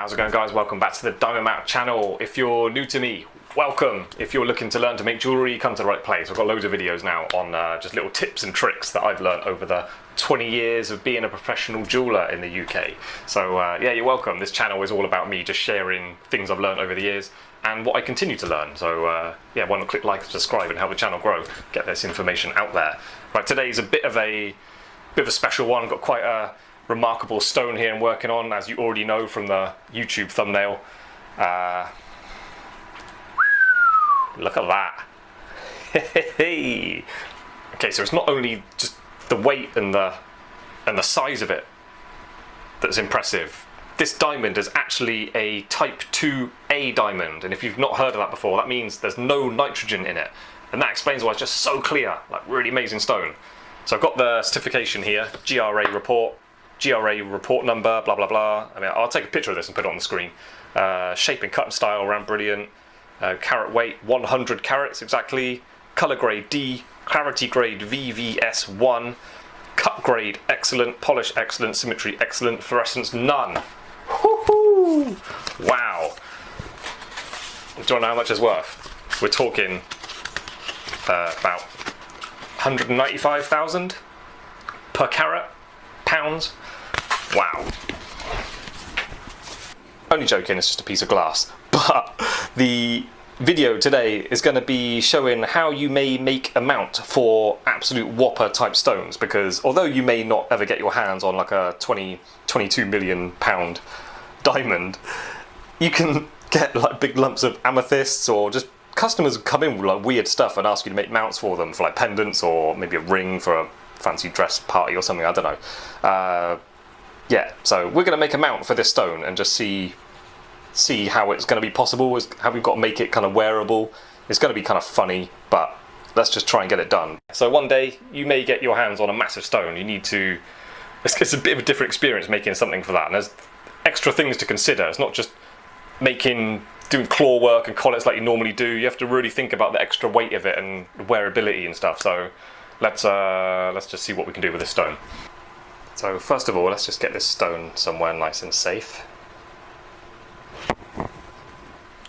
How's it going, guys? Welcome back to the Diamond Mount channel. If you're new to me, welcome. If you're looking to learn to make jewellery, come to the right place. I've got loads of videos now on just little tips and tricks that I've learned over the 20 years of being a professional jeweller in the UK. So yeah, you're welcome. This channel is all about me just sharing things I've learned over the years and what I continue to learn. So yeah, why not click like and subscribe and help the channel grow, get this information out there. Right, today's a bit of a special one. Got quite a remarkable stone here I'm working on, as you already know from the YouTube thumbnail. Look at that. Okay, so it's not only just the weight and the size of it that's impressive. This diamond is actually a type 2A diamond, and if you've not heard of that before, that means there's no nitrogen in it, and that explains why it's just so clear, like really amazing stone. So I've got the certification here, GRA report number, blah blah blah. I mean, I'll take a picture of this and put it on the screen. Shape and cut and style ran brilliant. Carat weight 100 carats exactly. Color grade D, clarity grade VVS1, cut grade excellent, polish excellent, symmetry excellent, fluorescence none. Woohoo! Wow. Do you want to know how much it's worth? We're talking about 195,000 per carat, pounds. Wow. Only joking, it's just a piece of glass. But the video today is going to be showing how you may make a mount for absolute whopper type stones, because although you may not ever get your hands on like a 22 million pound diamond, you can get like big lumps of amethysts, or just customers come in with like weird stuff and ask you to make mounts for them, for like pendants or maybe a ring for a fancy dress party or something, I don't know. Yeah, so we're going to make a mount for this stone and just see how it's going to be possible, how we've got to make it kind of wearable. It's going to be kind of funny, but let's just try and get it done. So one day you may get your hands on a massive stone. You need to, it's a bit of a different experience making something for that, and there's extra things to consider. It's not just doing claw work and collets like you normally do. You have to really think about the extra weight of it and wearability and stuff. So let's just see what we can do with this stone. So first of all, let's just get this stone somewhere nice and safe.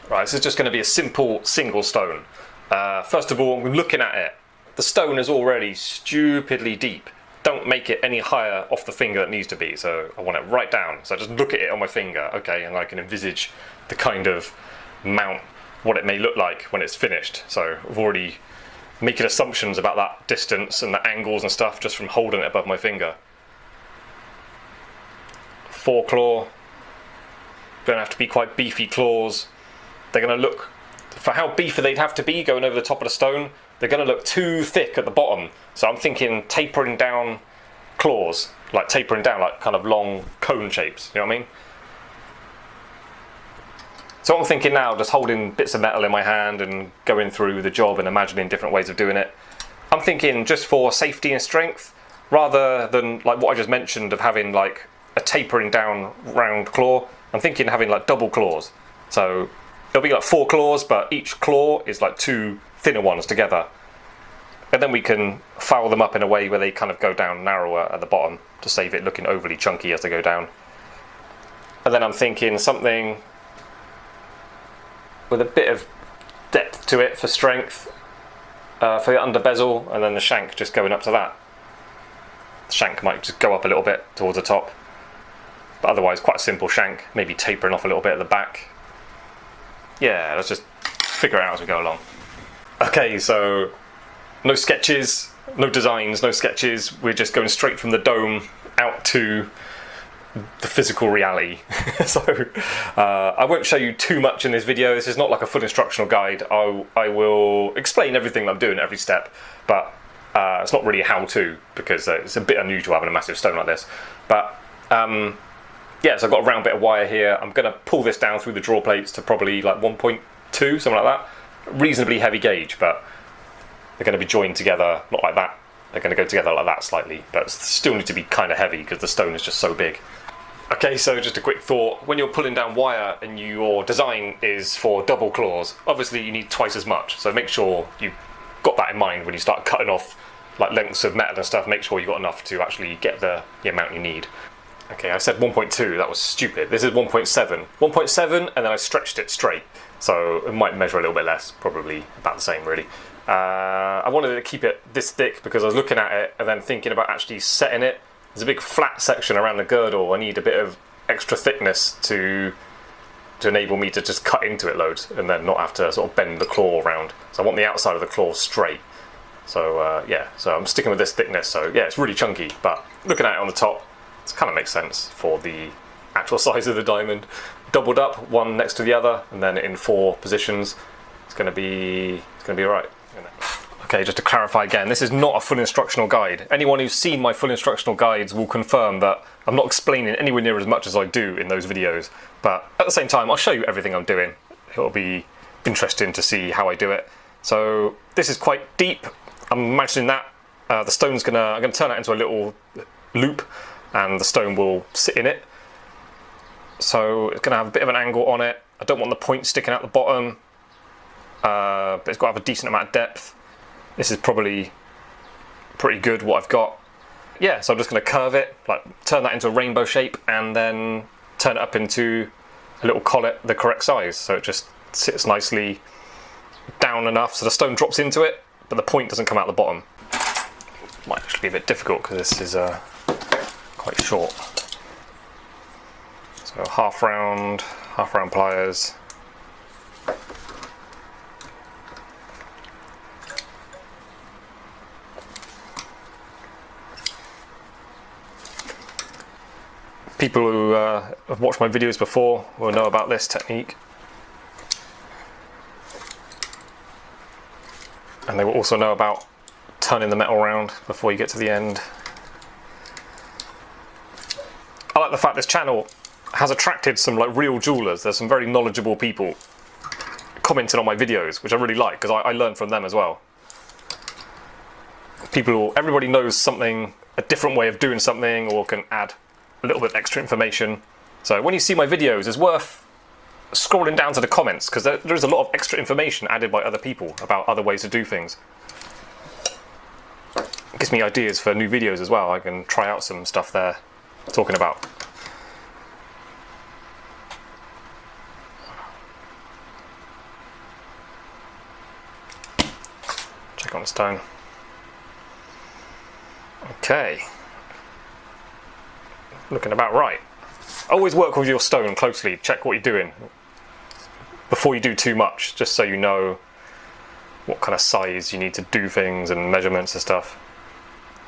Right, this is just going to be a simple single stone. First of all, I'm looking at it. The stone is already stupidly deep. Don't make it any higher off the finger that needs to be. So I want it right down. So I just look at it on my finger, okay, and I can envisage the kind of mount, what it may look like when it's finished. So I've already making assumptions about that distance and the angles and stuff just from holding it above my finger. 4 claw. Going to have to be quite beefy claws. They're going to look, for how beefy they'd have to be going over the top of the stone, they're going to look too thick at the bottom. So I'm thinking tapering down claws, like tapering down, like kind of long cone shapes, you know what I mean? So I'm thinking now, just holding bits of metal in my hand and going through the job and imagining different ways of doing it. I'm thinking just for safety and strength, rather than like what I just mentioned of having like a tapering down round claw, I'm thinking having like double claws. So it'll be like 4 claws, but each claw is like 2 thinner ones together. And then we can file them up in a way where they kind of go down narrower at the bottom to save it looking overly chunky as they go down. And then I'm thinking something with a bit of depth to it for strength, for the under bezel, and then the shank just going up to that. The shank might just go up a little bit towards the top, but otherwise quite a simple shank, maybe tapering off a little bit at the back. Yeah, let's just figure it out as we go along. Okay, so no sketches, no designs, no sketches. We're just going straight from the dome out to the physical reality. So I won't show you too much in this video. This is not like a full instructional guide. I will explain everything that I'm doing at every step, but it's not really a how-to, because it's a bit unusual having a massive stone like this. But yeah, so I've got a round bit of wire here. I'm going to pull this down through the draw plates to probably like 1.2, something like that. Reasonably heavy gauge, but they're going to be joined together, not like that. They're going to go together like that slightly, but still need to be kind of heavy because the stone is just so big. Okay, so just a quick thought. When you're pulling down wire and your design is for double claws, obviously you need twice as much. So make sure you've got that in mind when you start cutting off like lengths of metal and stuff. Make sure you've got enough to actually get the amount you need. Okay, I said 1.2, that was stupid. This is 1.7. 1.7, and then I stretched it straight. So it might measure a little bit less, probably about the same really. I wanted to keep it this thick because I was looking at it and then thinking about actually setting it. There's a big flat section around the girdle. I need a bit of extra thickness to enable me to just cut into it loads and then not have to sort of bend the claw around. So I want the outside of the claw straight. So yeah, so I'm sticking with this thickness. So yeah, it's really chunky, but looking at it on the top, it kind of makes sense for the actual size of the diamond. Doubled up, one next to the other, and then in 4 positions. It's going to be alright. Okay, just to clarify again, this is not a full instructional guide. Anyone who's seen my full instructional guides will confirm that I'm not explaining anywhere near as much as I do in those videos. But at the same time, I'll show you everything I'm doing. It'll be interesting to see how I do it. So this is quite deep. I'm imagining that the stone's I'm gonna turn it into a little loop, and the stone will sit in it. So it's gonna have a bit of an angle on it. I don't want the point sticking out the bottom, but it's got to have a decent amount of depth. This is probably pretty good what I've got. Yeah, so I'm just gonna curve it, like turn that into a rainbow shape, and then turn it up into a little collet the correct size. So it just sits nicely down enough so the stone drops into it, but the point doesn't come out the bottom. Might actually be a bit difficult because this is quite short. So half round pliers. People who have watched my videos before will know about this technique. And they will also know about turning the metal around before you get to the end. I like the fact this channel has attracted some like real jewelers. There's some very knowledgeable people commenting on my videos, which I really like because I learn from them as well. Everybody knows something, a different way of doing something, or can add a little bit of extra information. So when you see my videos, it's worth scrolling down to the comments because there is a lot of extra information added by other people about other ways to do things. It gives me ideas for new videos as well. I can try out some stuff they're talking about. Check on the stone. Okay. Looking about right. Always work with your stone closely. Check what you're doing before you do too much, just so you know what kind of size you need to do things and measurements and stuff.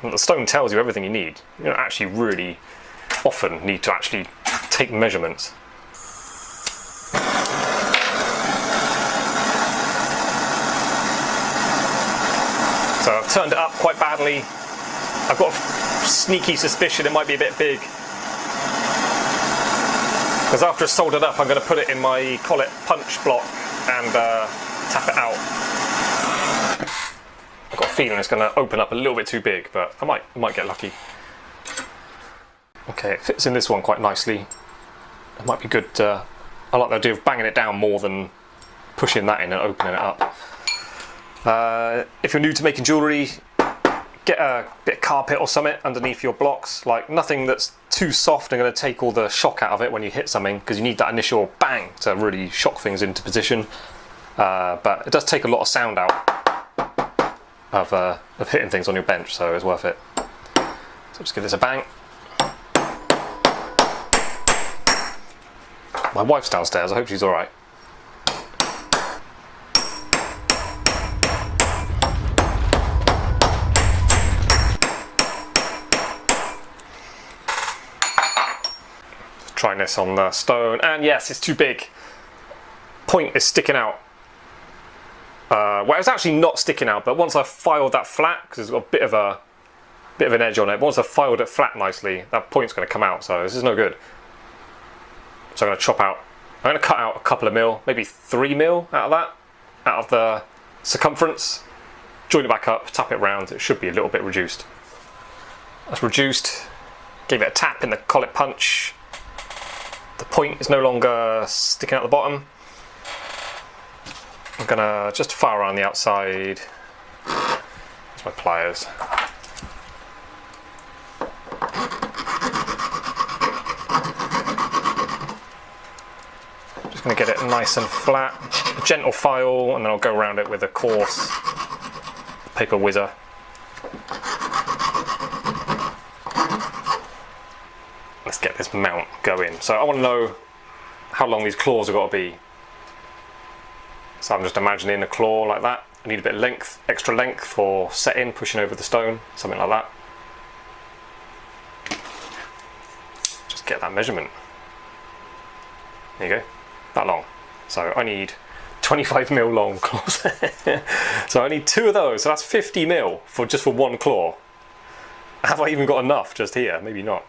And the stone tells you everything you need. You don't actually really often need to actually take measurements. So I've turned it up quite badly. I've got a sneaky suspicion it might be a bit big. Because after it's soldered up, I'm going to put it in my collet punch block and tap it out. I've got a feeling it's going to open up a little bit too big, but I might get lucky. Okay, it fits in this one quite nicely. It might be good. I like the idea of banging it down more than pushing that in and opening it up. If you're new to making jewellery, get a bit of carpet or something underneath your blocks, like nothing that's too soft and going to take all the shock out of it when you hit something, because you need that initial bang to really shock things into position. But it does take a lot of sound out of hitting things on your bench, so it's worth it. So just give this a bang. My wife's downstairs, I hope she's alright. Trying this on the stone, and yes, it's too big. Point is sticking out. Well, it's actually not sticking out, but once I filed that flat, because it's got a bit of an edge on it, once I filed it flat nicely, that point's going to come out, so this is no good. So I'm going to I'm going to cut out a couple of mil, maybe 3 mil out of that, out of the circumference, join it back up, tap it round, it should be a little bit reduced. That's reduced, gave it a tap in the collet punch. The point is no longer sticking out the bottom. I'm gonna just file around the outside. That's my pliers. going to get it nice and flat, a gentle file, and then I'll go around it with a coarse paper whizzer. Let's get this mount going. So I want to know how long these claws have got to be. So I'm just imagining a claw like that. I need a bit of length, extra length for setting, pushing over the stone, something like that. Just get that measurement. There you go, that long. So I need 25mm long claws. So I need 2 of those, so that's 50mm for just for one claw. Have I even got enough just here? Maybe not.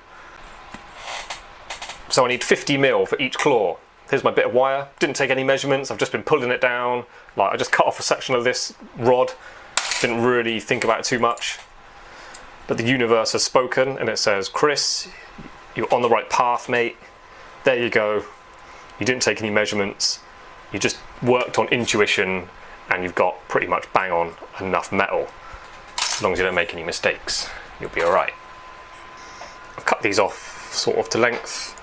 So I need 50mm for each claw. Here's my bit of wire. Didn't take any measurements, I've just been pulling it down. Like, I just cut off a section of this rod. Didn't really think about it too much. But the universe has spoken and it says, Chris, you're on the right path, mate. There you go. You didn't take any measurements. You just worked on intuition and you've got pretty much bang on enough metal. As long as you don't make any mistakes, you'll be alright. I've cut these off sort of to length.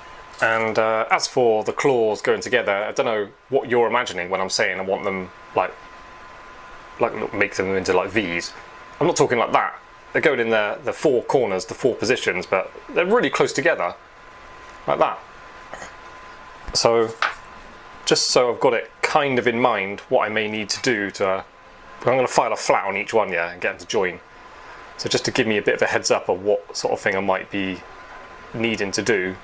And as for the claws going together, I don't know what you're imagining when I'm saying I want them like make them into like V's. I'm not talking like that. They're going in the 4 corners, the 4 positions, but they're really close together, like that. So, just so I've got it kind of in mind, what I may need to do to, I'm going to file a flat on each one, yeah, and get them to join. So just to give me a bit of a heads up of what sort of thing I might be needing to do,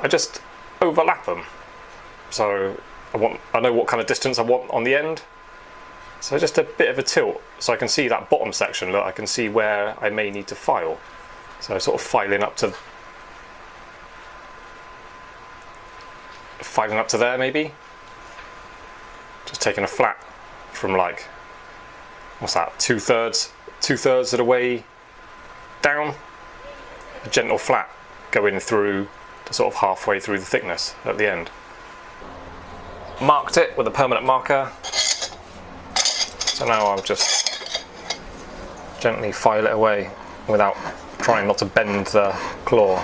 I just overlap them. So I know what kind of distance I want on the end. So just a bit of a tilt, so I can see that bottom section. Look, I can see where I may need to file. So sort of filing up to there, maybe. Just taking a flat from like, what's that? 2/3 of the way down. A gentle flat going through to sort of halfway through the thickness at the end. Marked it with a permanent marker. So now I'll just gently file it away without trying not to bend the claw.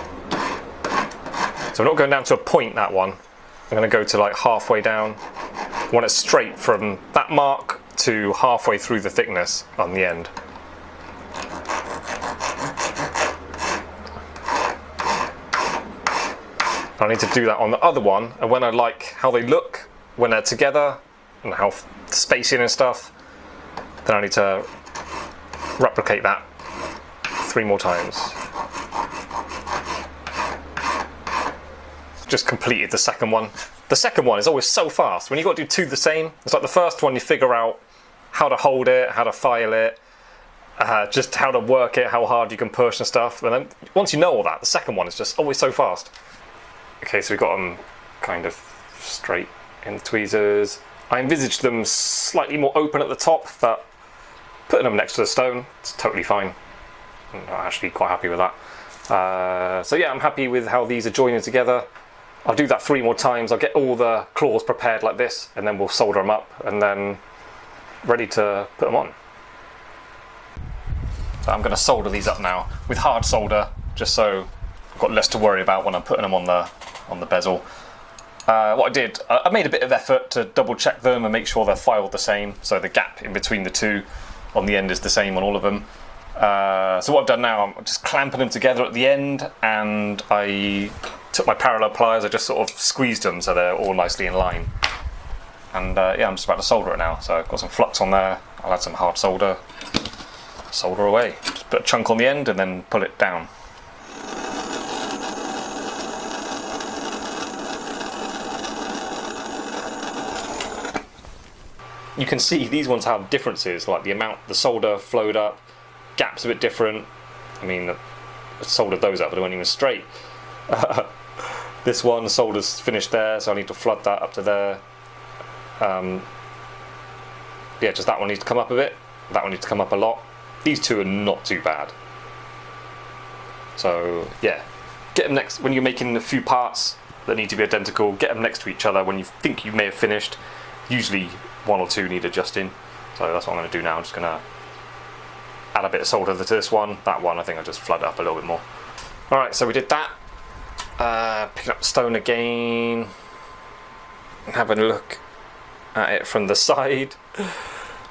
So I'm not going down to a point, that one. I'm going to go to like halfway down. I want it straight from that mark to halfway through the thickness on the end. I need to do that on the other one, and when I like how they look when they're together and how the spacing and stuff, then I need to replicate that 3 more times. Just completed the second one. The second one is always so fast. When you've got to do 2 the same, it's like the first one you figure out how to hold it, how to file it, just how to work it, how hard you can push and stuff. And then once you know all that, the second one is just always so fast. Okay, so we've got them kind of straight in the tweezers. I envisaged them slightly more open at the top, but putting them next to the stone, it's totally fine. I'm actually quite happy with that. So yeah, I'm happy with how these are joining together. I'll do that 3 more times. I'll get all the claws prepared like this, and then we'll solder them up, and then ready to put them on. So I'm going to solder these up now with hard solder, just so I've got less to worry about when I'm putting them on the bezel. What I did, I made a bit of effort to double check them and make sure they're filed the same, so the gap in between the 2 on the end is the same on all of them. So what I've done now, I'm just clamping them together at the end, and I took my parallel pliers, I just sort of squeezed them so they're all nicely in line. And yeah, I'm just about to solder it now. So I've got some flux on there, I'll add some hard solder, solder away. Just put a chunk on the end and then pull it down. You can see these ones have differences, like the amount the solder flowed up, gaps a bit different. I mean, I soldered those up, but they weren't even straight. This one, the solder's finished there, so I need to flood that up to there. Yeah, just that one needs to come up a bit. That one needs to come up a lot. These 2 are not too bad. So yeah, get them next when you're making a few parts that need to be identical. Get them next to each other when you think you may have finished. Usually 1 or 2 need adjusting, so that's what I'm going to do now. I'm just going to add a bit of solder to this one. That one, I think I'll just flood it up a little bit more. Alright, so we did that. Picking up the stone again. Having a look at it from the side.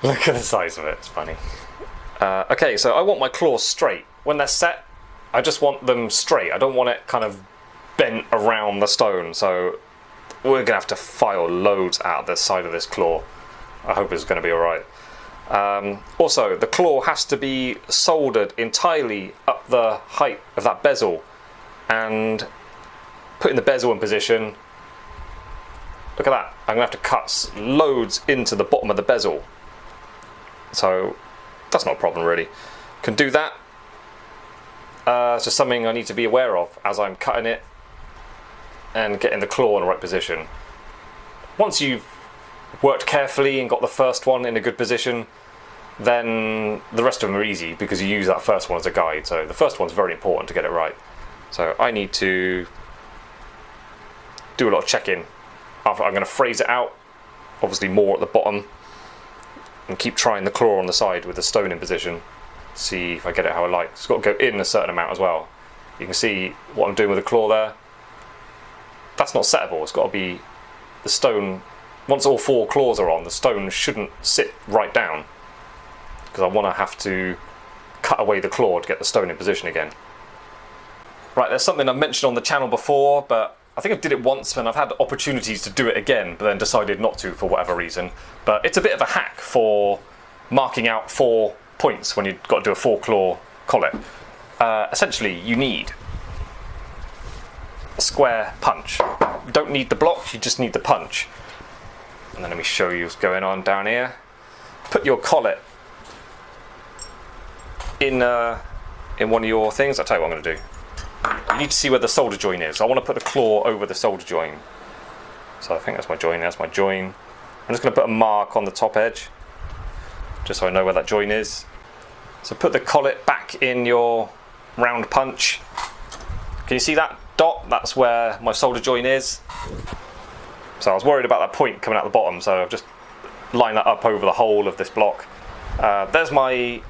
Look at the size of it, it's funny. Okay, so I want my claws straight. When they're set, I just want them straight. I don't want it kind of bent around the stone, so we're going to have to file loads out the side of this claw. I hope it's going to be alright. Also, the claw has to be soldered entirely up the height of that bezel, and putting the bezel in position. Look at that, I'm going to have to cut loads into the bottom of the bezel. So that's not a problem really. Can do that. It's just something I need to be aware of as I'm cutting it and getting the claw in the right position. Once you've worked carefully and got the first one in a good position, then the rest of them are easy because you use that first one as a guide. So the first one's very important to get it right. So I need to do a lot of checking. After I'm going to phrase it out, obviously more at the bottom, and keep trying the claw on the side with the stone in position. See if I get it how I like. It's got to go in a certain amount as well. You can see what I'm doing with the claw there. That's not settable. It's got to be the stone. Once all 4 claws are on, the stone shouldn't sit right down, because I want to have to cut away the claw to get the stone in position again. Right, there's something I've mentioned on the channel before, but I think I did it once and I've had opportunities to do it again, but then decided not to for whatever reason. But it's a bit of a hack for marking out 4 points when you've got to do a 4-claw collet. Essentially, you need a square punch. You don't need the block, you just need the punch. And then let me show you what's going on down here. Put your collet in one of your things. I'll tell you what I'm going to do. You need to see where the solder joint is. I want to put the claw over the solder joint. So I think that's my joint. That's my joint. I'm just going to put a mark on the top edge, just so I know where that joint is. So put the collet back in your round punch. Can you see that dot? That's where my solder joint is. So I was worried about that point coming out the bottom, so I've just lined that up over the whole of this block. There's my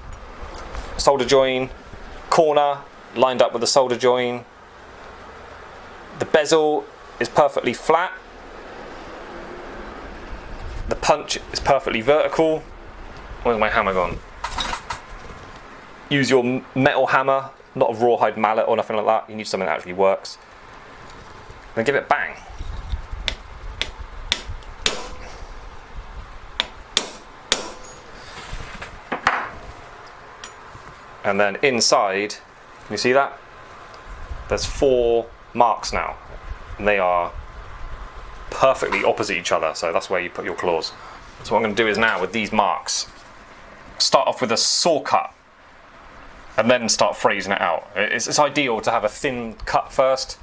solder joint corner, lined up with the solder joint. The bezel is perfectly flat. The punch is perfectly vertical. Where's my hammer gone? Use your metal hammer, not a rawhide mallet or nothing like that. You need something that actually works. Then give it a bang. And then inside, can you see that? There's 4 marks now, and they are perfectly opposite each other, so that's where you put your claws. So what I'm going to do is now with these marks, start off with a saw cut and then start phrasing it out. It's ideal to have a thin cut first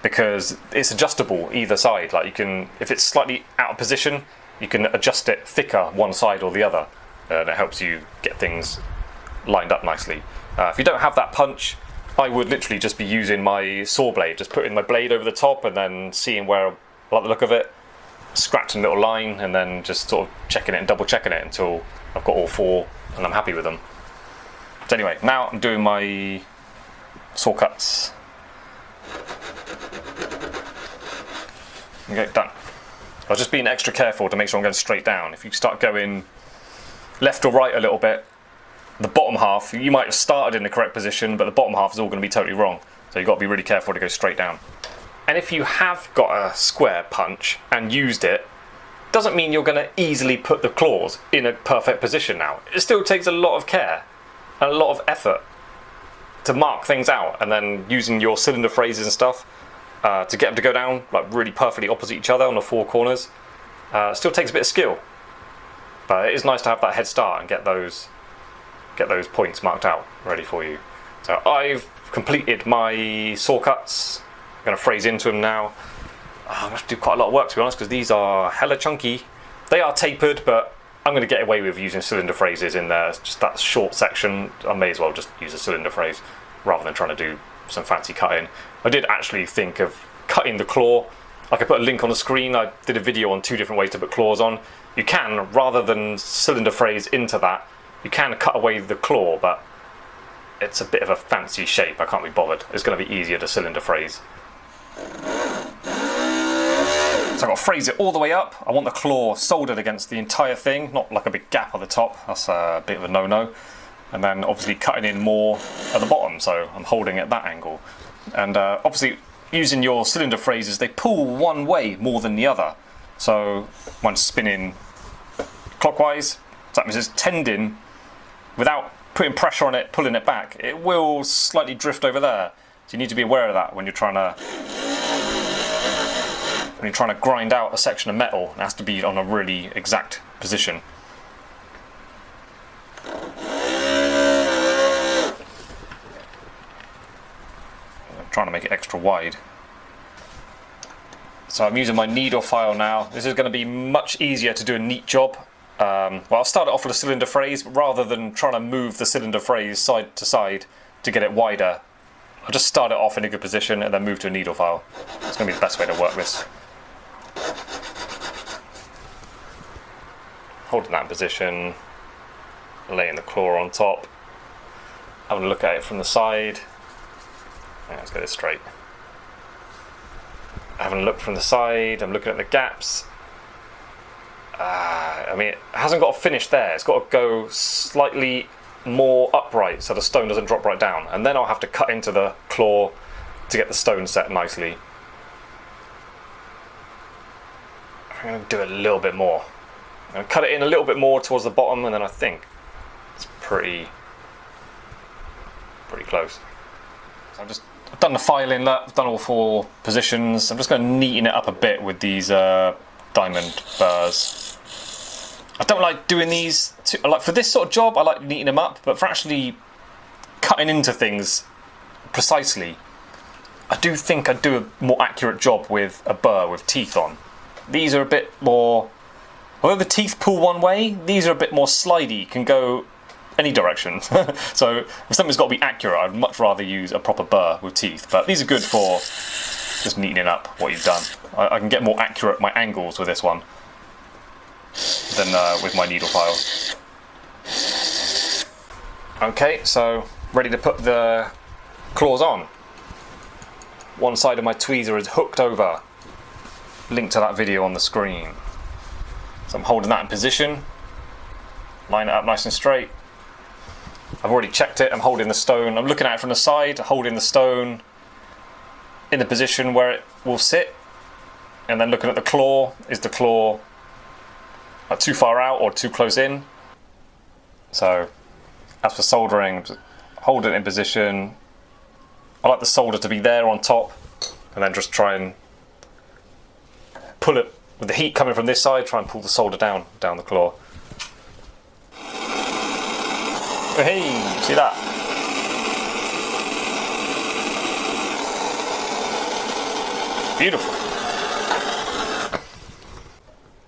because it's adjustable either side. Like you can, if it's slightly out of position, you can adjust it thicker one side or the other, and it helps you get things lined up nicely. If you don't have that punch, I would literally just be using my saw blade, just putting my blade over the top and then seeing where I like the look of it, scratching a little line, and then just sort of checking it and double checking it until I've got all 4 and I'm happy with them. So anyway, now I'm doing my saw cuts. Okay, done. I was just being extra careful to make sure I'm going straight down. If you start going left or right a little bit, the bottom half, you might have started in the correct position, but the bottom half is all going to be totally wrong. So you've got to be really careful to go straight down. And if you have got a square punch and used it, doesn't mean you're going to easily put the claws in a perfect position now. It still takes a lot of care and a lot of effort to mark things out, and then using your cylinder phrases and stuff to get them to go down like really perfectly opposite each other on the 4 corners. Still takes a bit of skill, but it is nice to have that head start and get those points marked out ready for you. So I've completed my saw cuts. I'm going to phrase into them now. I'm going to have to do quite a lot of work, to be honest, because these are hella chunky. They are tapered, but I'm going to get away with using cylinder phrases in there. It's just that short section, I may as well just use a cylinder phrase rather than trying to do some fancy cutting. I did actually think of cutting the claw. I could put a link on the screen. I did a video on 2 different ways to put claws on. You can, rather than cylinder phrase into that, you can cut away the claw, but it's a bit of a fancy shape. I can't be bothered. It's going to be easier to cylinder phrase. So I've got to phrase it all the way up. I want the claw soldered against the entire thing, not like a big gap at the top. That's a bit of a no-no. And then obviously cutting in more at the bottom, so I'm holding it at that angle. And obviously using your cylinder phrases, they pull one way more than the other. So when spinning clockwise, so that means it's tending, without putting pressure on it, pulling it back, it will slightly drift over there. So you need to be aware of that when you're trying to grind out a section of metal. It has to be on a really exact position. I'm trying to make it extra wide. So I'm using my needle file now. This is going to be much easier to do a neat job. Well, I'll start it off with a cylinder phrase, but rather than trying to move the cylinder phrase side to side to get it wider, I'll just start it off in a good position and then move to a needle file. It's going to be the best way to work this. Holding that in position, laying the claw on top, having a look at it from the side. Yeah, let's get it straight. Having a look from the side, I'm looking at the gaps. I mean, it hasn't got to finish there. It's got to go slightly more upright so the stone doesn't drop right down. And then I'll have to cut into the claw to get the stone set nicely. I'm going to do a little bit more. I'm going to cut it in a little bit more towards the bottom, and then I think it's pretty close. So I've done the filing, I've done all 4 positions. I'm just going to neaten it up a bit with these diamond burrs. I don't like doing these like for this sort of job. I like neatening them up, but for actually cutting into things precisely, I do think I'd do a more accurate job with a burr with teeth on. These are a bit more, although the teeth pull one way, these are a bit more slidey, can go any direction. So if something's got to be accurate, I'd much rather use a proper burr with teeth. But these are good for just neatening up what you've done. I can get more accurate my angles with this one than with my needle file. Okay, so ready to put the claws on. One side of my tweezer is hooked over. Link to that video on the screen. So I'm holding that in position. Line it up nice and straight. I've already checked it. I'm holding the stone. I'm looking at it from the side, holding the stone in the position where it will sit. And then looking at the claw. Is the claw too far out or too close in? So as for soldering, hold it in position. I like the solder to be there on top, and then just try and pull it with the heat coming from this side. Try and pull the solder down the claw. Hey, see that? Beautiful.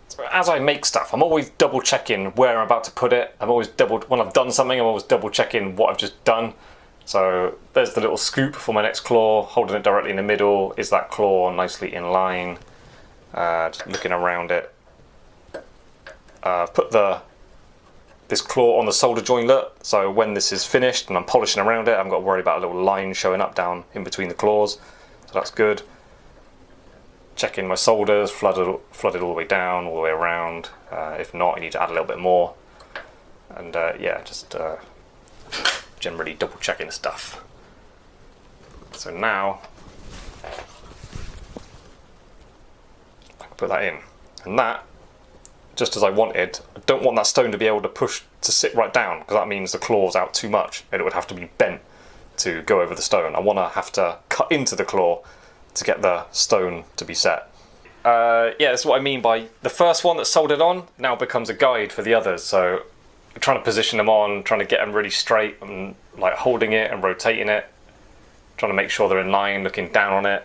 So as I make stuff, I'm always double checking where I'm about to put it. When I've done something, I'm always double checking what I've just done. So there's the little scoop for my next claw, holding it directly in the middle. Is that claw nicely in line? Just looking around it. Put this claw on the solder joinlet, so when this is finished and I'm polishing around it, I haven't got to worry about a little line showing up down in between the claws. So that's good. Checking my solders, flooded all the way down, all the way around. If not, you need to add a little bit more. And yeah, just generally double checking stuff. So now I can put that in, and that, just as I wanted. I don't want that stone to be able to sit right down, because that means the claw's out too much and it would have to be bent to go over the stone. I want to have to cut into the claw to get the stone to be set. Yeah, that's what I mean by the first one that's soldered on now becomes a guide for the others. So I'm trying to position them on, trying to get them really straight, and like holding it and rotating it, trying to make sure they're in line, looking down on it.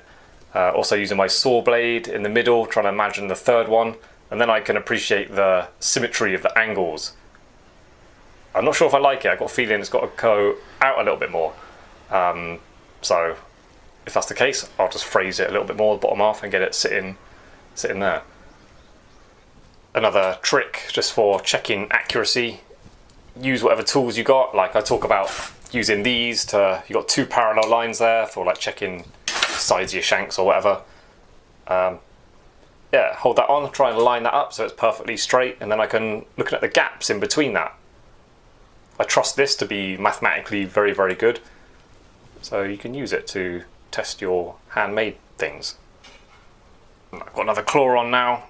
Also using my saw blade in the middle, trying to imagine the third one, and then I can appreciate the symmetry of the angles. I'm not sure if I like it. I've got a feeling it's got to go out a little bit more. So if that's the case, I'll just phrase it a little bit more, the bottom half, and get it sitting there. Another trick just for checking accuracy, use whatever tools you got. Like I talk about using these to, you got 2 parallel lines there for like checking sides of your shanks or whatever. yeah, hold that on, try and line that up so it's perfectly straight, and then I can look at the gaps in between that. I trust this to be mathematically very, very good, so you can use it to test your handmade things. I've got another claw on now.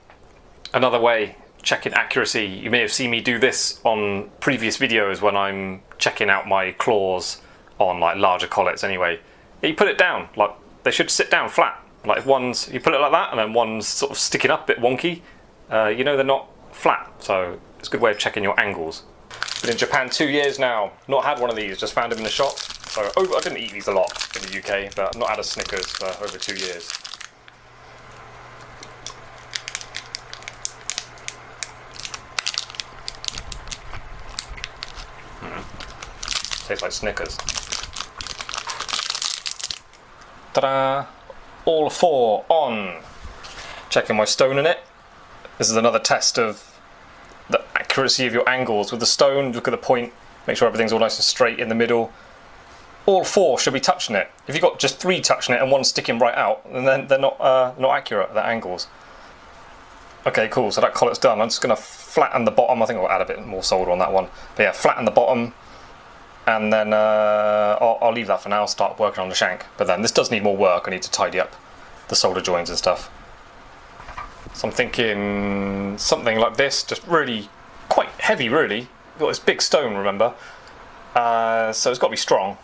Another way, checking accuracy. You may have seen me do this on previous videos when I'm checking out my claws on like larger collets anyway. You put it down, like they should sit down flat. Like if one's, you put it like that and then one's sort of sticking up a bit wonky, you know they're not flat. So it's a good way of checking your angles. Been in Japan 2 years now, not had one of these, just found them in the shop. So I didn't eat these a lot in the UK, but I've not had a Snickers for over 2 years. Tastes like Snickers. Ta-da! All 4 on. Checking my stone in it. This is another test of the accuracy of your angles with the stone. Look at the point, make sure everything's all nice and straight in the middle. All 4 should be touching it. If you've got just 3 touching it and 1 sticking right out, then they're not accurate, the angles. Okay, cool, so that collet's done. I'm just going to flatten the bottom. I think I'll add a bit more solder on that one. But yeah, flatten the bottom, and then I'll leave that for now, start working on the shank. But then this does need more work. I need to tidy up the solder joins and stuff. So I'm thinking something like this, just really quite heavy really. You've got this big stone, remember? So it's got to be strong.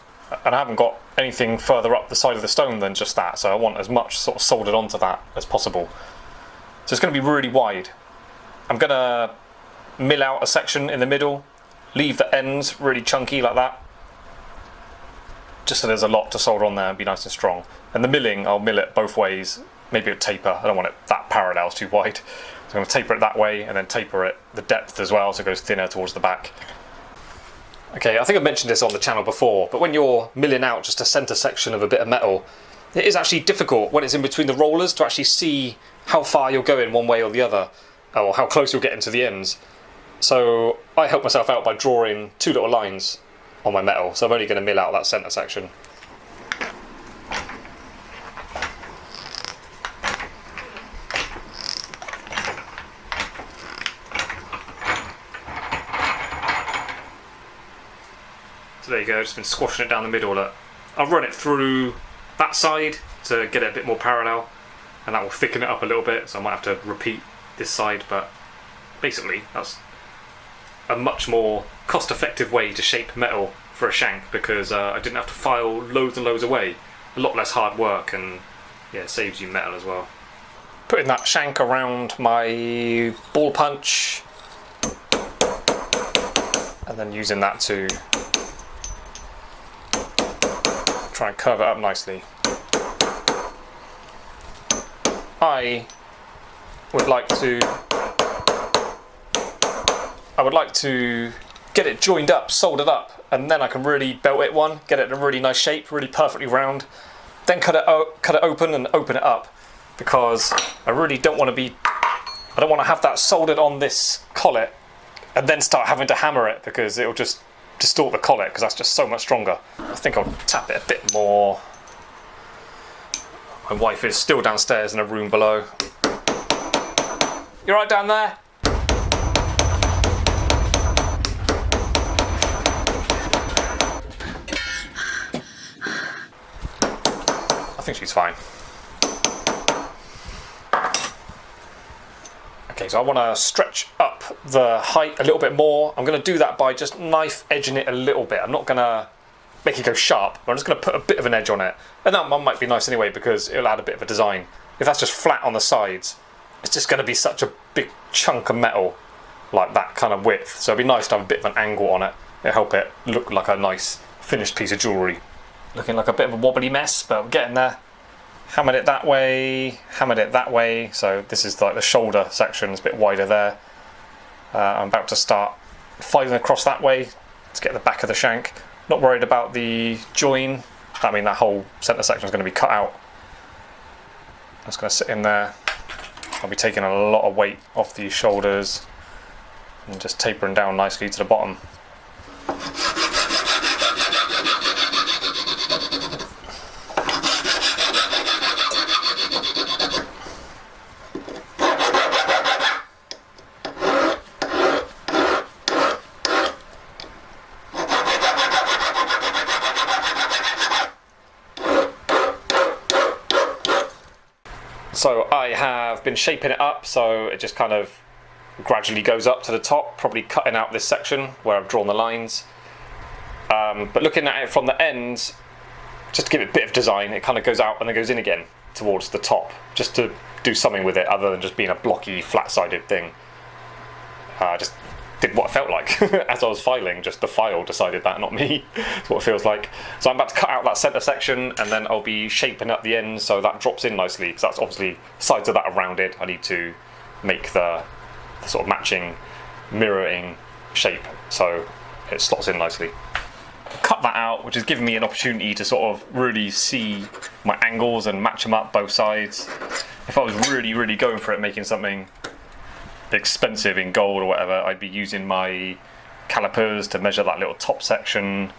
And I haven't got anything further up the side of the stone than just that, so I want as much sort of soldered onto that as possible. So it's going to be really wide. I'm going to mill out a section in the middle, leave the ends really chunky like that, just so there's a lot to solder on there and be nice and strong. And the milling, I'll mill it both ways, maybe a taper. I don't want it that parallel, it's too wide. So I'm going to taper it that way and then taper it the depth as well so it goes thinner towards the back. Okay, I think I've mentioned this on the channel before, but when you're milling out just a centre section of a bit of metal, it is actually difficult when it's in between the rollers to actually see how far you're going one way or the other, or how close you're getting to the ends. So I help myself out by drawing 2 little lines on my metal, so I'm only going to mill out that centre section. So there you go, just been squashing it down the middle. Look. I'll run it through that side to get it a bit more parallel, and that will thicken it up a little bit, so I might have to repeat this side, but basically that's a much more cost-effective way to shape metal for a shank, because I didn't have to file loads and loads away. A lot less hard work, and yeah, it saves you metal as well. Putting that shank around my ball punch, and then using that to try and curve it up nicely. I would like to get it joined up, soldered up, and then I can really belt it one, get it in a really nice shape, really perfectly round. Then cut it open and open it up, because I really don't want to have that soldered on this collet and then start having to hammer it, because it'll just distort the collet, because that's just so much stronger. I think I'll tap it a bit more. My wife is still downstairs in a room below. You right down there? I think she's fine. Okay, so I want to stretch up the height a little bit more. I'm going to do that by just knife edging it a little bit. I'm not going to make it go sharp, but I'm just going to put a bit of an edge on it. And that one might be nice anyway, because it'll add a bit of a design. If that's just flat on the sides, it's just going to be such a big chunk of metal, like that kind of width. So it'd be nice to have a bit of an angle on it. It'll help it look like a nice finished piece of jewellery. Looking like a bit of a wobbly mess, but we're getting there. Hammered it that way, hammered it that way. So this is like the shoulder section, it's a bit wider there. I'm about to start filing across that way to get the back of the shank. Not worried about the join. I mean, that whole centre section is going to be cut out. I'm just going to sit in there. I'll be taking a lot of weight off these shoulders and just tapering down nicely to the bottom. So I have been shaping it up so it just kind of gradually goes up to the top, probably cutting out this section where I've drawn the lines. But looking at it from the ends, just to give it a bit of design, it kind of goes out and then goes in again towards the top, just to do something with it other than just being a blocky, flat-sided thing. Just did what I felt like as I was filing. Just the file decided that, not me. That's what it feels like. So I'm about to cut out that centre section, and then I'll be shaping up the ends so that drops in nicely, because that's obviously sides of that are rounded. I need to make the sort of matching, mirroring shape so it slots in nicely. Cut that out, which has given me an opportunity to sort of really see my angles and match them up both sides. If I was really going for it, making something expensive in gold or whatever, I'd be using my calipers to measure that little top section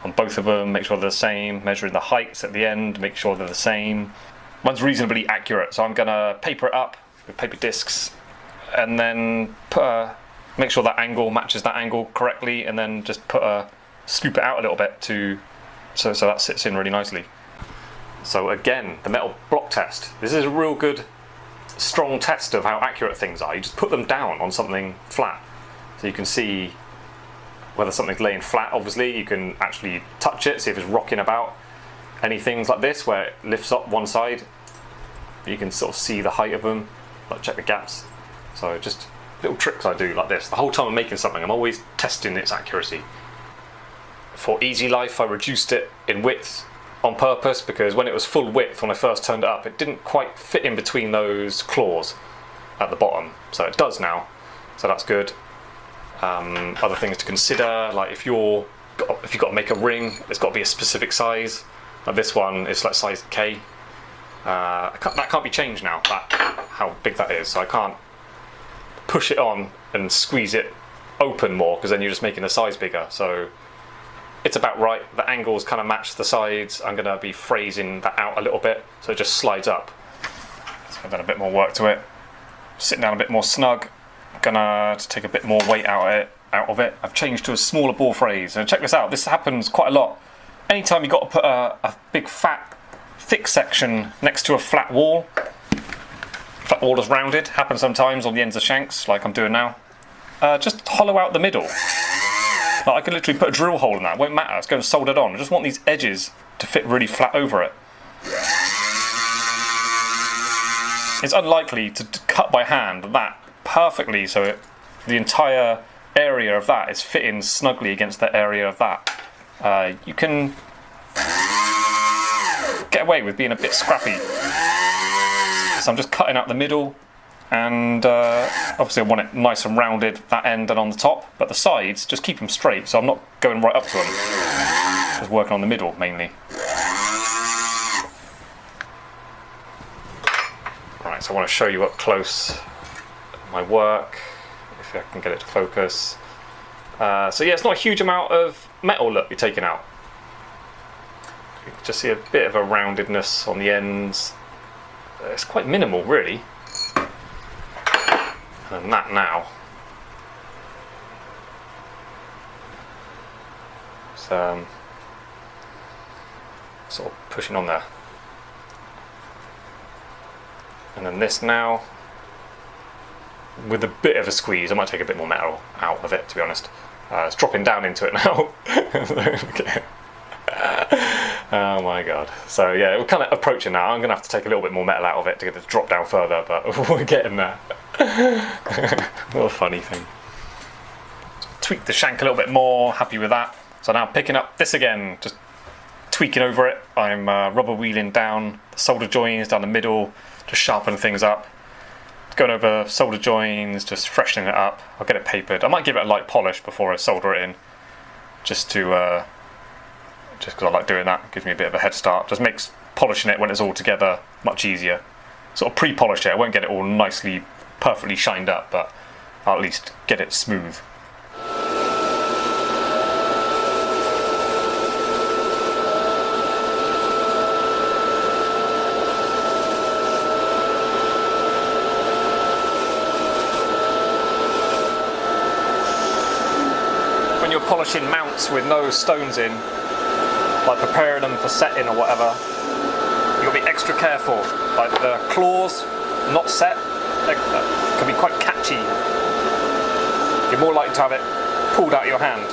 on both of them, make sure they're the same, measuring the heights at the end, make sure they're the same. Mine's reasonably accurate, so I'm gonna paper it up with paper discs and then make sure that angle matches that angle correctly, and then just scoop it out a little bit so that sits in really nicely. So again, the metal block test. This is a real good, strong test of how accurate things are. You just put them down on something flat, so you can see whether something's laying flat. Obviously, you can actually touch it, see if it's rocking about. Any things like this where it lifts up one side, you can sort of see the height of them, like check the gaps. So just little tricks I do like this. The whole time I'm making something, I'm always testing its accuracy. For easy life, I reduced it in width on purpose, because when it was full width when I first turned it up, it didn't quite fit in between those claws at the bottom. So it does now, so that's good. Other things to consider, like if you've got to make a ring, it's got to be a specific size. Like this one is like size K. That can't be changed now, how big that is. So I can't push it on and squeeze it open more, because then you're just making the size bigger. So it's about right. The angles kind of match the sides. I'm going to be phrasing that out a little bit so it just slides up. So I've done a bit more work to it. Sitting down a bit more snug. Gonna take a bit more weight out of it. I've changed to a smaller ball phrase. And check this out. This happens quite a lot. Anytime you've got to put a big fat, thick section next to a flat wall. Flat wall is rounded. Happens sometimes on the ends of shanks, like I'm doing now. Just hollow out the middle. Like I could literally put a drill hole in that, it won't matter, it's going to solder it on. I just want these edges to fit really flat over it. It's unlikely to cut by hand that perfectly so the entire area of that is fitting snugly against the area of that. You can get away with being a bit scrappy. So I'm just cutting out the middle. And obviously I want it nice and rounded, that end and on the top, but the sides, just keep them straight, so I'm not going right up to them. Just working on the middle, mainly. Right, so I want to show you up close my work, if I can get it to focus. So yeah, it's not a huge amount of metal look you're taking out. You can just see a bit of a roundedness on the ends. It's quite minimal, really. And that now. So, sort of pushing on there. And then this now, with a bit of a squeeze. I might take a bit more metal out of it, to be honest. It's dropping down into it now. Okay. Oh my god. So yeah, we're kind of approaching now. I'm going to have to take a little bit more metal out of it to get it to drop down further, but we're getting there. What a funny thing. Tweak the shank a little bit more, happy with that. So now picking up this again, just tweaking over it. I'm rubber wheeling down the solder joins down the middle, just sharpen things up. Going over solder joins, just freshening it up. I'll get it papered. I might give it a light polish before I solder it in, just because I like doing that. It gives me a bit of a head start. Just makes polishing it when it's all together much easier. Sort of pre-polish it. I won't get it all nicely, perfectly shined up, but I'll at least get it smooth. When you're polishing mounts with no stones in, like preparing them for setting or whatever, you'll be extra extra careful. Like the claws not set, they can be quite catchy. You're more likely to have it pulled out of your hand.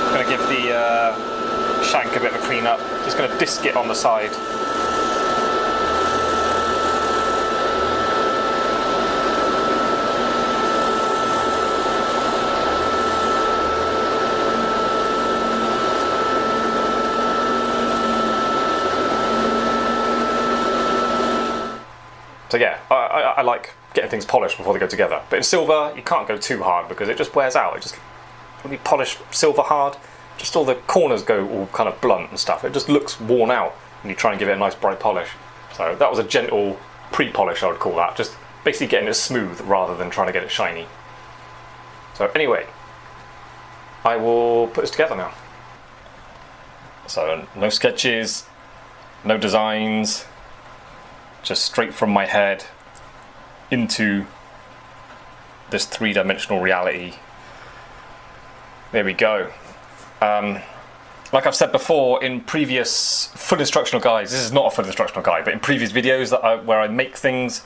I'm going to give the shank a bit of a clean up. Just going to disc it on the side. So yeah, I like getting things polished before they go together. But in silver, you can't go too hard because it just wears out. When you polish silver hard, just all the corners go all kind of blunt and stuff. It just looks worn out when you try and give it a nice bright polish. So that was a gentle pre-polish, I would call that. Just basically getting it smooth rather than trying to get it shiny. So anyway, I will put this together now. So no sketches, no designs. Just straight from my head into this three-dimensional reality. There we go. Like I've said before in previous full instructional guides, this is not a full instructional guide, but in previous videos where I make things,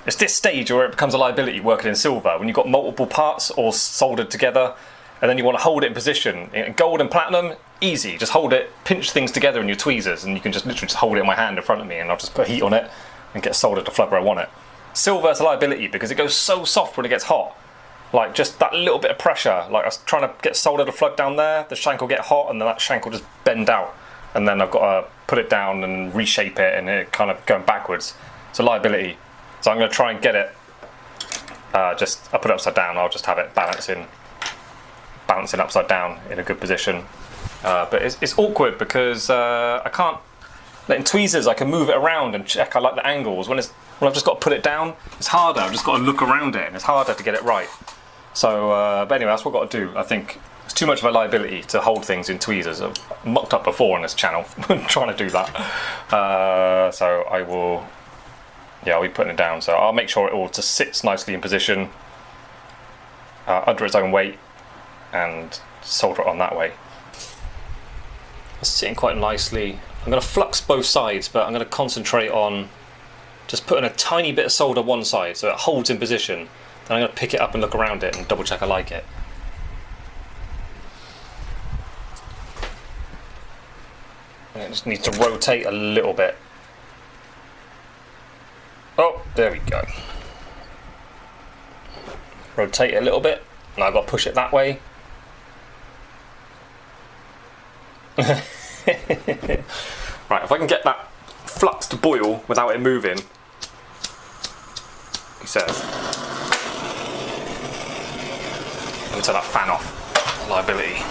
it's this stage where it becomes a liability working in silver, when you've got multiple parts all soldered together, and then you want to hold it in position. In gold and platinum, easy, just hold it, pinch things together in your tweezers, and you can just literally just hold it in my hand in front of me, and I'll just put heat on it and get soldered to flood where I want it. Silver is a liability because it goes so soft when it gets hot. Like just that little bit of pressure, like I was trying to get solder to flood down there, the shank will get hot and then that shank will just bend out. And then I've got to put it down and reshape it and it kind of going backwards. It's a liability. So I'm going to try and get it, I'll put it upside down, I'll just have it balancing upside down in a good position. But it's awkward because I can't, like in tweezers I can move it around and check I like the angles. When I've just got to put it down, it's harder, I've just got to look around it and it's harder to get it right. So, but anyway, that's what I've got to do. I think it's too much of a liability to hold things in tweezers. I've mucked up before on this channel trying to do that. So I'll be putting it down. So I'll make sure it all just sits nicely in position under its own weight and solder it on that way. It's sitting quite nicely. I'm going to flux both sides, but I'm going to concentrate on just putting a tiny bit of solder one side so it holds in position. Then I'm going to pick it up and look around it and double check I like it. And it just needs to rotate a little bit. Oh, there we go. Rotate it a little bit. Now I've got to push it that way. Right, if I can get that flux to boil without it moving, he says. Let me turn that fan off. Liability.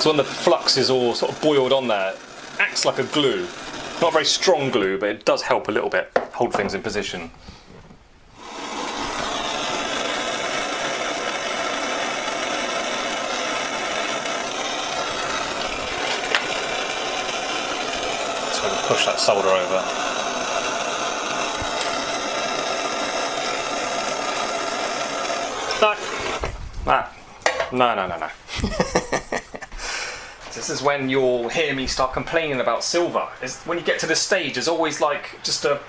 So when the flux is all sort of boiled on there, it acts like a glue. Not a very strong glue, but it does help a little bit hold things in position. So we can push that solder over. No. This is when you'll hear me start complaining about silver. When you get to this stage, there's always like just a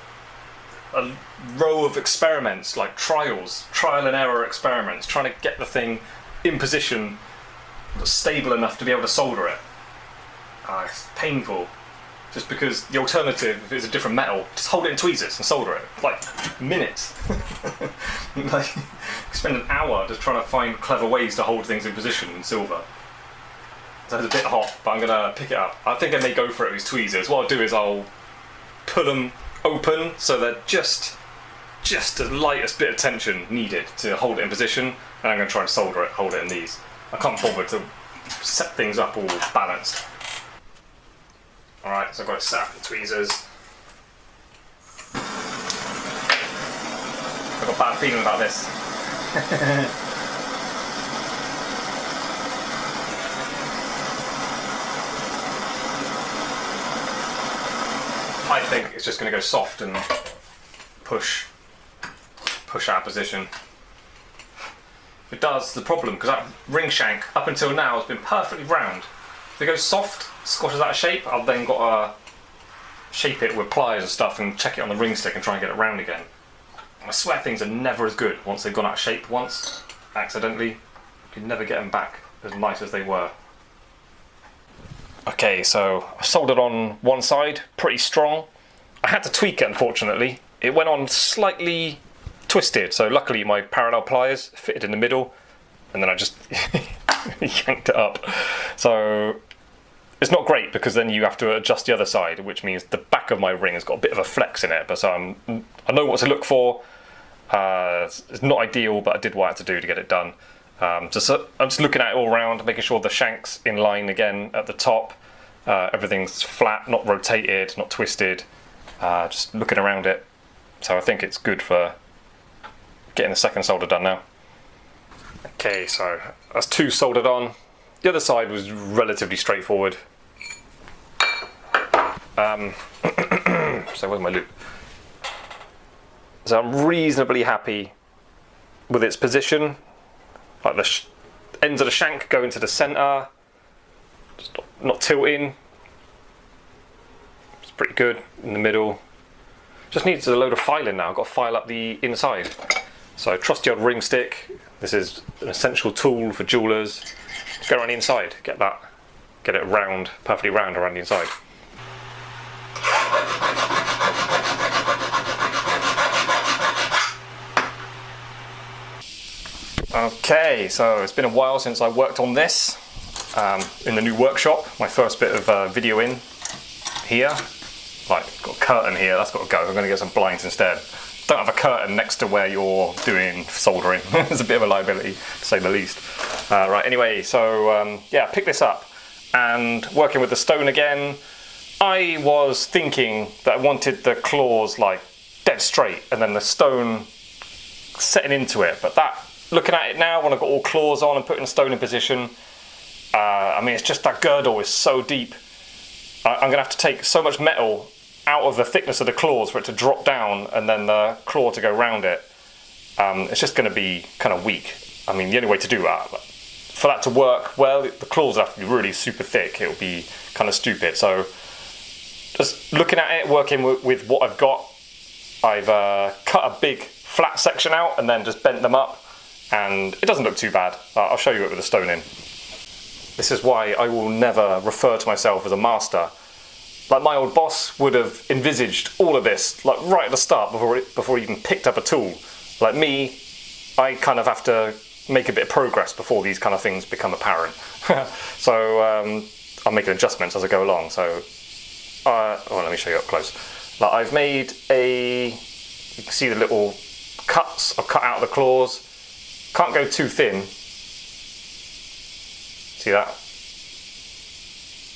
row of experiments, like trial and error experiments, trying to get the thing in position, stable enough to be able to solder it. It's painful. Just because the alternative, if it's a different metal, just hold it in tweezers and solder it. Like minutes. Like spend an hour just trying to find clever ways to hold things in position in silver. So it's a bit hot, but I'm gonna pick it up. I think I may go for it with these tweezers. What I'll do is I'll pull them open so they're just the lightest bit of tension needed to hold it in position, and I'm gonna try and solder it, hold it in these. I can't bother to set things up all balanced. Alright, so I've got it set up in tweezers. I've got a bad feeling about this. I think it's just going to go soft and push out of position. If it does, the problem, because that ring shank up until now has been perfectly round. If it goes soft, squashes out of shape, I've then got to shape it with pliers and stuff and check it on the ring stick and try and get it round again. I swear things are never as good once they've gone out of shape once, accidentally. You can never get them back as nice as they were. Okay, so I soldered on one side, pretty strong. I had to tweak it, unfortunately. It went on slightly twisted, so luckily my parallel pliers fitted in the middle, and then I just yanked it up. So it's not great because then you have to adjust the other side, which means the back of my ring has got a bit of a flex in it, but so I know what to look for. It's not ideal, but I did what I had to do to get it done. I'm just looking at it all around, making sure the shank's in line again at the top. Everything's flat, not rotated, not twisted. Just looking around it. So I think it's good for getting the second solder done now. Okay, so that's two soldered on. The other side was relatively straightforward. So where's my loop? So I'm reasonably happy with its position. Like the ends of the shank go into the centre, just not tilting. It's pretty good in the middle. Just needs a load of filing now. I've got to file up the inside. So trusty old ring stick. This is an essential tool for jewellers. Just go around the inside, get it round, perfectly round around the inside. Okay, so it's been a while since I worked on this in the new workshop. My first bit of video in here. Like, got a curtain here, that's got to go. I'm going to get some blinds instead. Don't have a curtain next to where you're doing soldering. It's a bit of a liability, to say the least. Right, anyway, so yeah, pick this up and working with the stone again. I was thinking that I wanted the claws like dead straight and then the stone setting into it, but that, looking at it now when I've got all claws on and putting the stone in position, I mean, it's just that girdle is so deep. I'm going to have to take so much metal out of the thickness of the claws for it to drop down and then the claw to go round it. It's just going to be kind of weak. I mean, the only way to do that, for that to work well, the claws have to be really super thick. It'll be kind of stupid. So just looking at it, working with what I've got, I've cut a big flat section out and then just bent them up, and it doesn't look too bad. I'll show you it with the stone in. This is why I will never refer to myself as a master. Like, my old boss would have envisaged all of this like right at the start before he even picked up a tool. Like me, I kind of have to make a bit of progress before these kind of things become apparent. So I'm making adjustments as I go along. So well, let me show you up close. Like, I've made you can see the little cuts I've cut out of the claws. Can't go too thin. See that?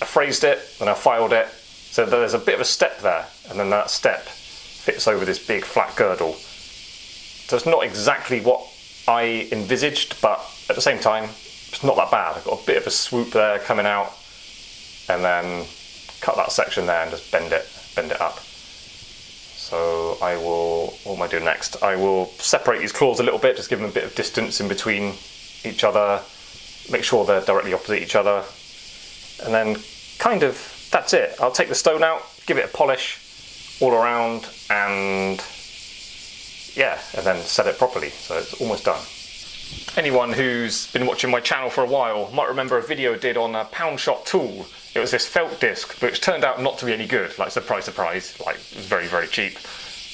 I phrased it, then I filed it, so there's a bit of a step there, and then that step fits over this big flat girdle. So it's not exactly what I envisaged, but at the same time, it's not that bad. I've got a bit of a swoop there coming out, and then cut that section there and just bend it up. So I will, what am I doing next? I will separate these claws a little bit, just give them a bit of distance in between each other, make sure they're directly opposite each other, and then kind of, that's it. I'll take the stone out, give it a polish all around, and yeah, and then set it properly. So it's almost done. Anyone who's been watching my channel for a while might remember a video I did on a pound shot tool. It was this felt disc, which turned out not to be any good. Like, surprise, surprise, like, it was very, very cheap.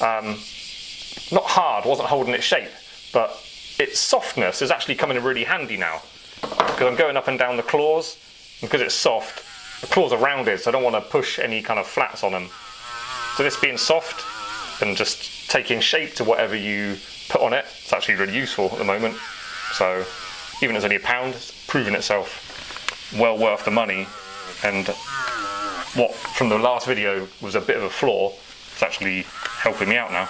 Not hard, wasn't holding its shape, but its softness is actually coming in really handy now. Because I'm going up and down the claws, and because it's soft, the claws are rounded, so I don't want to push any kind of flats on them. So this being soft and just taking shape to whatever you put on it, it's actually really useful at the moment. So even as only £1, it's proven itself well worth the money. And what from the last video was a bit of a flaw, it's actually helping me out now.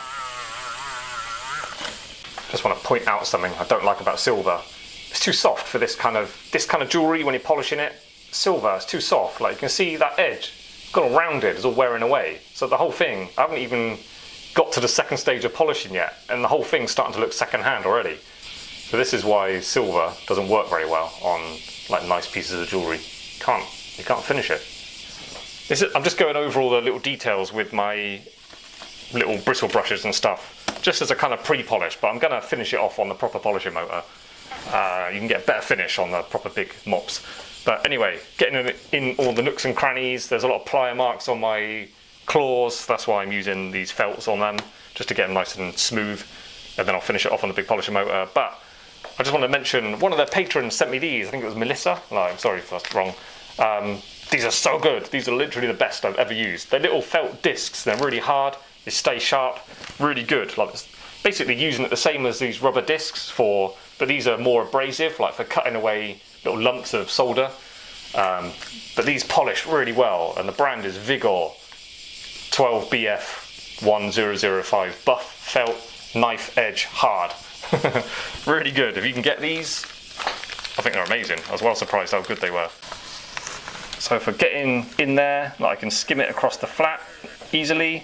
Just want to point out something I don't like about silver. It's too soft for this kind of jewellery when you're polishing it. Silver is too soft. Like, you can see that edge. got all rounded, it's all wearing away. So the whole thing, I haven't even got to the second stage of polishing yet, and the whole thing's starting to look second-hand already. So this is why silver doesn't work very well on like nice pieces of jewellery. You can't finish it. I'm just going over all the little details with my little bristle brushes and stuff, just as a kind of pre-polish, but I'm going to finish it off on the proper polishing motor. You can get better finish on the proper big mops. But anyway, getting in all the nooks and crannies. There's a lot of plier marks on my claws, that's why I'm using these felts on them, just to get them nice and smooth, and then I'll finish it off on the big polishing motor. But I just want to mention, one of their patrons sent me these. I think it was Melissa. No, I'm sorry if that's wrong. These are so good. These are literally the best I've ever used. They're little felt discs. They're really hard. They stay sharp. Really good. Like, basically using it the same as these rubber discs but these are more abrasive, like for cutting away little lumps of solder. But these polish really well, and the brand is Vigor 12BF1005 buff felt knife edge hard. Really good. If you can get these, I think they're amazing. I was well surprised how good they were. So for getting in there, like I can skim it across the flat easily.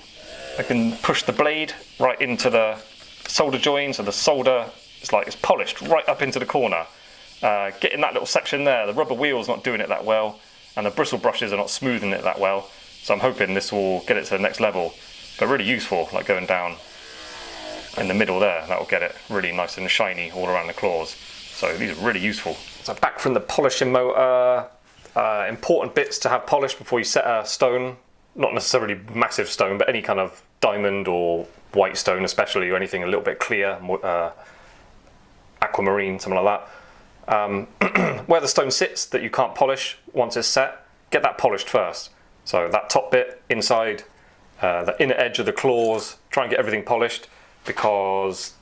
I can push the blade right into the solder joint, so the solder it's polished right up into the corner. Getting that little section there, the rubber wheel's not doing it that well, and the bristle brushes are not smoothing it that well. So I'm hoping this will get it to the next level. But really useful, like going down in the middle there, that will get it really nice and shiny all around the claws. So these are really useful. So back from the polishing motor, important bits to have polished before you set a stone. Not necessarily massive stone, but any kind of diamond or white stone especially, or anything a little bit clear, aquamarine, something like that. Where the stone sits that you can't polish once it's set, get that polished first. So that top bit inside, the inner edge of the claws, try and get everything polished, because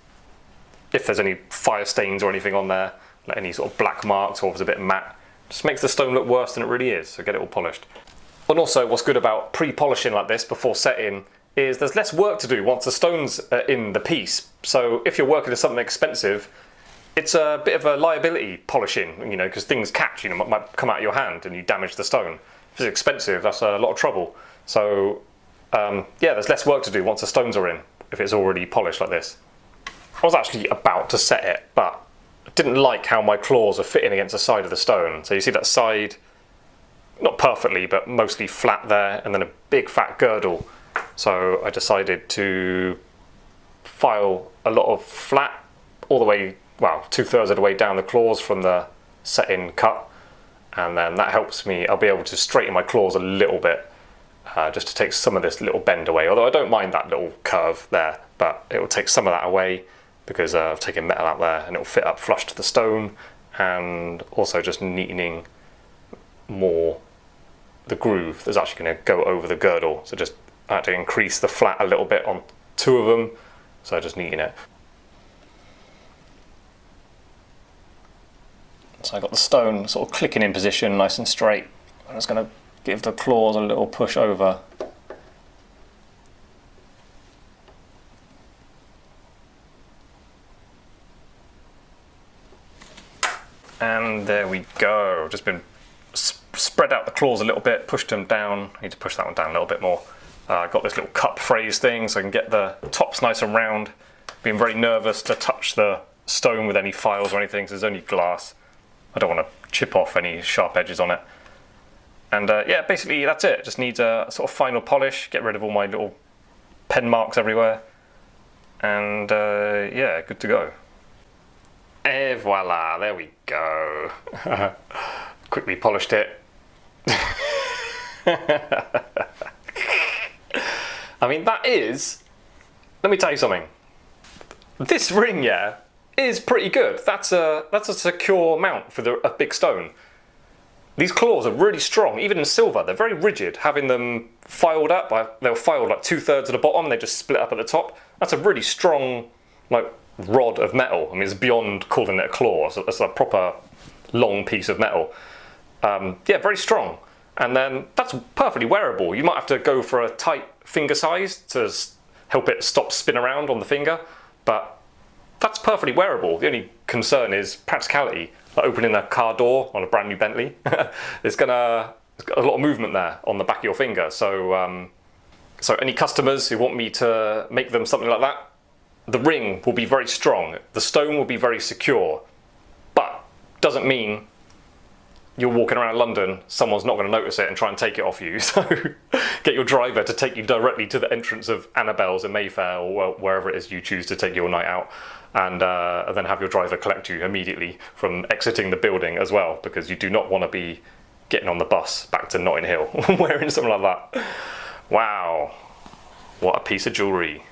if there's any fire stains or anything on there, like any sort of black marks, or if it's a bit matte, just makes the stone look worse than it really is, so get it all polished. And also what's good about pre-polishing like this before setting is there's less work to do once the stone's in the piece. So if you're working with something expensive, it's a bit of a liability polishing, because things catch, might come out of your hand and you damage the stone. If it's expensive, that's a lot of trouble. So yeah, there's less work to do once the stones are in, if it's already polished like this. I was actually about to set it, but I didn't like how my claws are fitting against the side of the stone. So you see that side, not perfectly, but mostly flat there, and then a big fat girdle. So I decided to file a lot of flat all the way, well, 2/3 of the way down the claws from the set-in cut, and then that helps me. I'll be able to straighten my claws a little bit, just to take some of this little bend away. Although I don't mind that little curve there, but it will take some of that away because I've taken metal out there, and it will fit up flush to the stone, and also just neatening more the groove that's actually going to go over the girdle. So just I had to increase the flat a little bit on 2 of them, so I just neaten it. So I got the stone sort of clicking in position, nice and straight. I'm just going to give the claws a little push over. And there we go. Just been spread out the claws a little bit, pushed them down. I need to push that one down a little bit more. I've got this little cup phrase thing so I can get the tops nice and round. Being very nervous to touch the stone with any files or anything, because there's only glass. I don't want to chip off any sharp edges on it. And yeah, basically that's it. Just needs a sort of final polish, get rid of all my little pen marks everywhere. And yeah, good to go. Et voila, there we go. Quickly polished it. I mean, that is, let me tell you something. This ring, yeah, is pretty good. That's a secure mount for a big stone. These claws are really strong, even in silver. They're very rigid. Having them filed up, they were filed like 2/3 of the bottom, they just split up at the top. That's a really strong, like, rod of metal. I mean, it's beyond calling it a claw. So it's a proper long piece of metal. Yeah, very strong. And then that's perfectly wearable. You might have to go for a tight finger size to help it stop spin around on the finger, but that's perfectly wearable. The only concern is practicality. Like opening a car door on a brand new Bentley. It's gonna It's got a lot of movement there on the back of your finger. So, so any customers who want me to make them something like that, the ring will be very strong, the stone will be very secure, but doesn't mean you're walking around London, someone's not going to notice it and try and take it off you. So get your driver to take you directly to the entrance of Annabelle's in Mayfair, or wherever it is you choose to take your night out, and then have your driver collect you immediately from exiting the building as well, because you do not want to be getting on the bus back to Notting Hill wearing something like that. Wow, what a piece of jewellery.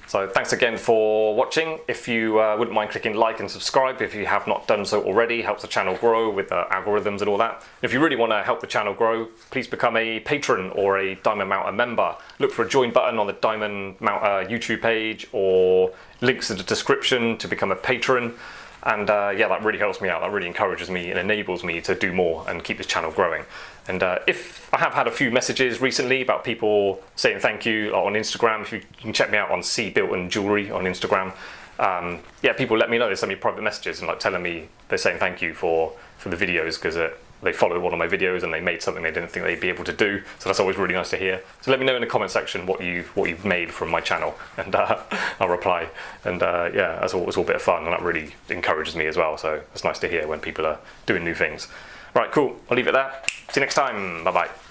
So thanks again for watching. If you wouldn't mind clicking like and subscribe if you have not done so already, helps the channel grow with the algorithms and all that. If you really want to help the channel grow, please become a patron or a Diamond Mounter member. Look for a join button on the Diamond Mounter YouTube page, or links in the description to become a patron. And yeah, that really helps me out. That really encourages me and enables me to do more and keep this channel growing. And if I have had a few messages recently about people saying thank you on Instagram, if you can check me out on C Built and Jewellery on Instagram. Yeah, people let me know. They send me private messages and like telling me they're saying thank you for the videos, because they followed one of my videos and they made something they didn't think they'd be able to do. So that's always really nice to hear. So let me know in the comment section what you've made from my channel, and I'll reply. And yeah, that's all, it's all a bit of fun, and that really encourages me as well. So it's nice to hear when people are doing new things. Right, cool. I'll leave it there. See you next time. Bye bye.